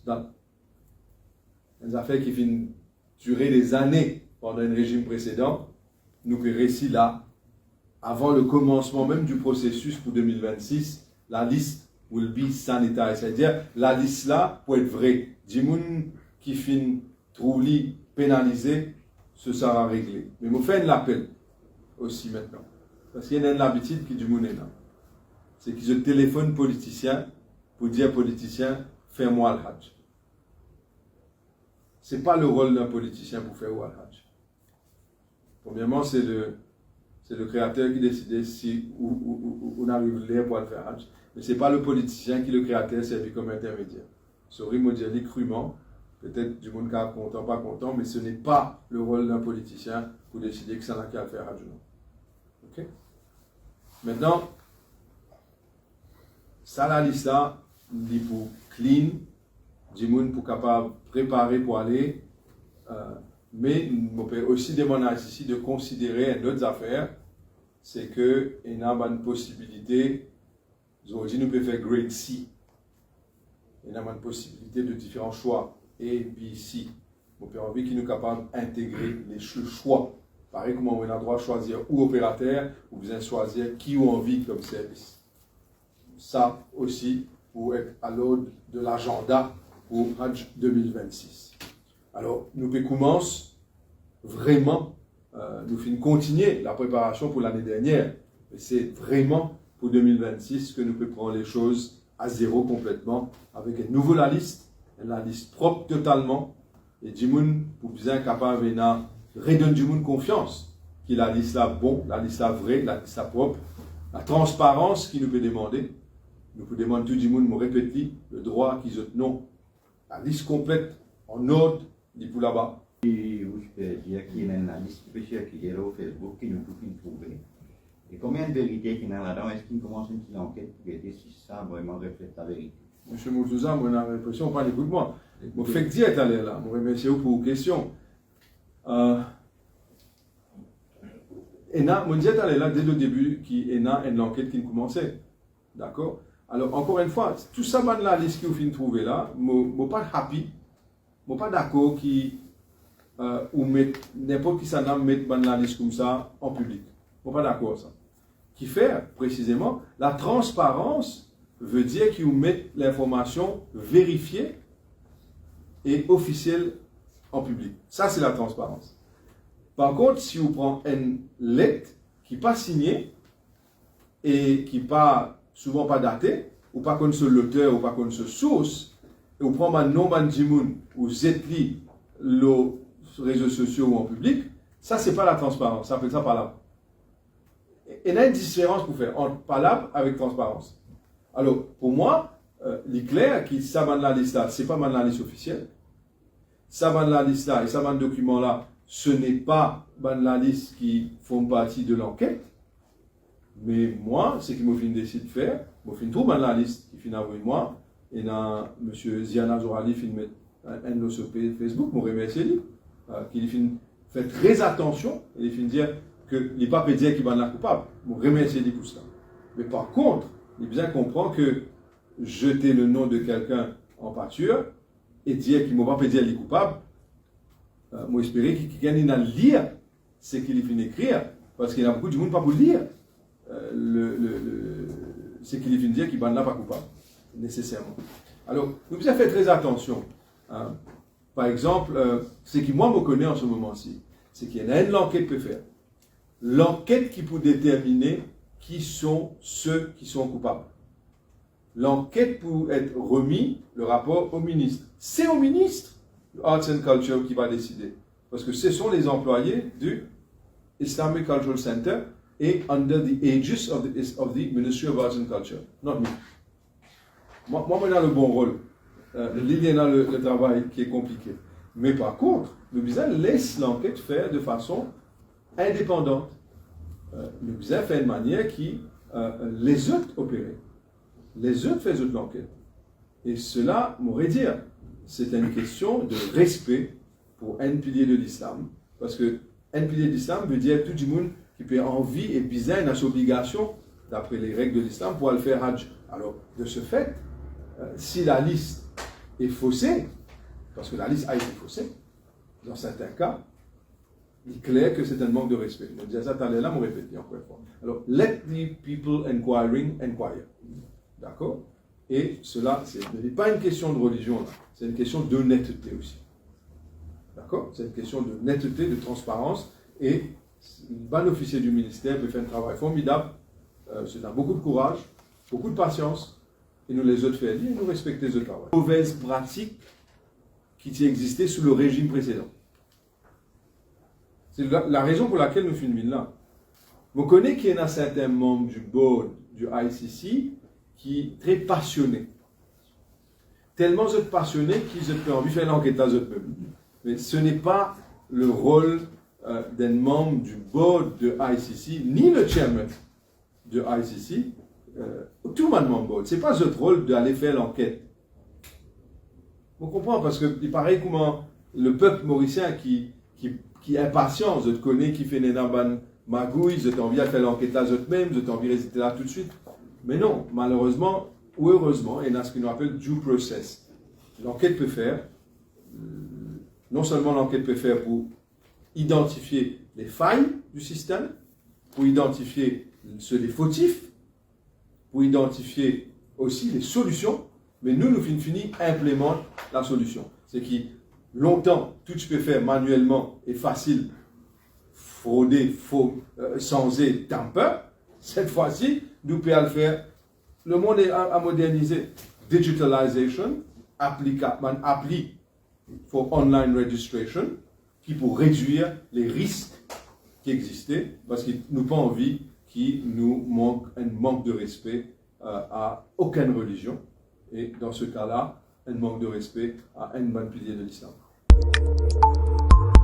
dans une affaire qui vient durer des années pendant un régime précédent, nous que récit là, avant le commencement même du processus pour 2026, la liste will be sanitaire, c'est-à-dire la liste là pour être vraie. Du monde qui finit trouvé pénalisé, ce sera réglé. Mais je fais un appel aussi maintenant. Parce qu'il y a une habitude qui du monde est là. C'est qu'ils se téléphonent politiciens pour dire politicien, fais-moi le Hajj. Ce n'est pas le rôle d'un politicien pour faire le Hajj. Premièrement, c'est le créateur qui décide si on arrive là pour le faire Hajj. Mais ce n'est pas le politicien qui le créateur servi comme intermédiaire. Sorry, moi je dis crûment, peut-être du monde qui est content, pas content, mais ce n'est pas le rôle d'un politicien pour décider que ça n'a qu'à faire Hajj. Ok? Maintenant, ça la liste là, dit pour clean, du monde pour capable préparer pour aller, mais on peut aussi demander ici de considérer d'autres affaires, c'est que il y a une possibilité, aujourd'hui nous pouvons faire grade C, il y a une possibilité de différents choix, A, B, C. On peut envie qu'il nous capable d'intégrer le choix. Pareil comme on a le droit de choisir ou opérateur, ou bien choisir qui on envie comme service. Ça aussi pour être à l'ordre de l'agenda pour Hajj 2026. Alors, nous pouvons commencer vraiment, nous finissons continuer la préparation pour l'année dernière. Et c'est vraiment pour 2026 que nous pouvons prendre les choses à zéro complètement, avec une nouvelle liste propre totalement, et du monde pour bien capable de redonner du monde confiance, qu'il la liste là bon, la liste là vraie, la liste là propre, la transparence qu'il nous peut demander. Nous pouvons demander tout le monde, me répéter le droit qu'ils ont non. La liste complète, en ordre, dit pour là-bas. Et vous pouvez dire qu'il y a une liste qui peut circuler au Facebook qui nous pouvons trouver. Et combien de vérités qu'il y a là-dedans? Est-ce qu'il commence une petite enquête pour aider si ça vraiment reflète la vérité? Monsieur Moutouza, moi, j'ai l'impression qu'on parle de moi. Mon fait que dire est allé là. Je vous remercie pour vos questions. Et là, mon dit est allé là dès le début, qui est là une enquête qui commençait. D'accord? Alors, encore une fois, tout ça, dans la liste que vous finissez de trouver là, je ne suis pas happy, je ne suis pas d'accord ou n'importe qui s'en a mettre dans la liste comme ça en public. Je ne suis pas d'accord ça. Qui fait, précisément, la transparence veut dire qu'ils vous mettent l'information vérifiée et officielle en public. Ça, c'est la transparence. Par contre, si vous prenez une lettre qui n'est pas signée et qui n'est pas souvent pas daté, ou pas connaître l'auteur, ou pas connaître source, et vous prenez un nom d'Andjimoun, ou zetli les réseaux sociaux ou en public, ça c'est pas la transparence, ça s'appelle ça palabre. Et il y a une différence pour faire entre palabre avec transparence. Alors, pour moi, il est clair que ça va dans la liste là, c'est pas dans la liste officielle. Ça va dans la liste là, et ça va dans le document là, ce n'est pas dans la liste qui font partie de l'enquête. Mais moi, ce que je décide de faire, je fais tout dans la liste qui finit avec moi. Et là, M. Ziana Zorali fait un de sur Facebook, je remercie qu'il fait très attention et il dire que les papes dire qu'il va être coupable. Je remercie pour ça. Mais par contre, il bien comprendre que jeter le nom de quelqu'un en pâture et dire qu'il ne va pas dire qu'il est coupable, moi j'espère qu'il gagne à lire ce qu'il finit d'écrire, parce qu'il y a beaucoup de monde pas pour lire. C'est qu'il finit de dire qu'il n'est pas coupable, nécessairement. Alors, nous devons faire très attention. Hein. Par exemple, ce qui moi me connaît en ce moment-ci, c'est qu'il y a une enquête peut faire. L'enquête qui peut déterminer qui sont ceux qui sont coupables. L'enquête peut être remis, le rapport au ministre. C'est au ministre Arts and Culture qui va décider. Parce que ce sont les employés du Islamic Cultural Center et under the aegis of the Ministry of Arts and Culture. Not me. Moi, on a le bon rôle. L'idée a le travail qui est compliqué. Mais par contre, le BISA laisse l'enquête faire de façon indépendante. Le BISA fait de manière qui les autres opérer. Les autres font l'enquête. Et cela m'aurait dire, c'est une question de respect pour un pilier de l'islam. Parce que un pilier de l'islam veut dire tout le monde qui peut envie et BISA a une obligation, d'après les règles de l'islam, pour aller faire Hajj. Alors, de ce fait, si la liste est faussée, parce que la liste a été faussée, dans certains cas, il est clair que c'est un manque de respect. Je disais ça tout à l'heure, là, je répète encore une fois. Alors, let the people inquiring inquire. D'accord? Et cela, ce n'est pas une question de religion, là. C'est une question d'honnêteté aussi. D'accord? C'est une question de netteté, de transparence. Et un bon officier du ministère peut faire un travail formidable. C'est un beaucoup de courage, beaucoup de patience. Et nous les autres faire dire, et nous respecter ce travail. Mauvaise pratique qui existait sous le régime précédent. C'est la raison pour laquelle nous filmons là. Vous connaissez qu'il y a certains membres du board du ICC qui sont très passionnés. Tellement ils sont passionnés qu'ils ont envie de faire l'enquête à eux-mêmes. Mais ce n'est pas le rôle d'un membre du board de ICC, ni le chairman de ICC, tout le monde board. Ce n'est pas notre rôle d'aller faire l'enquête. On comprend parce qu'il paraît comment le peuple mauricien qui est impatient, je te connais, qui fait des magouilles, je t'ai envie de faire l'enquête à eux-mêmes, je t'ai envie de rester là tout de suite. Mais non, malheureusement ou heureusement, il y a ce qu'on appelle due process. L'enquête peut faire, non seulement l'enquête peut faire pour identifier les failles du système, pour identifier les fautifs, pour identifier aussi les solutions, mais nous finissons implémenter la solution. C'est que longtemps, tout ce que peut faire manuellement est facile, frauder, changer, tamper. Cette fois-ci, nous pouvons le faire. Le monde est à moderniser. Digitalization, appli for online registration, qui pour réduire les risques qui existaient, parce que nous n'avons pas envie qu'il nous manque un manque de respect à aucune religion. Et dans ce cas-là, un manque de respect à un bon pilier de l'islam.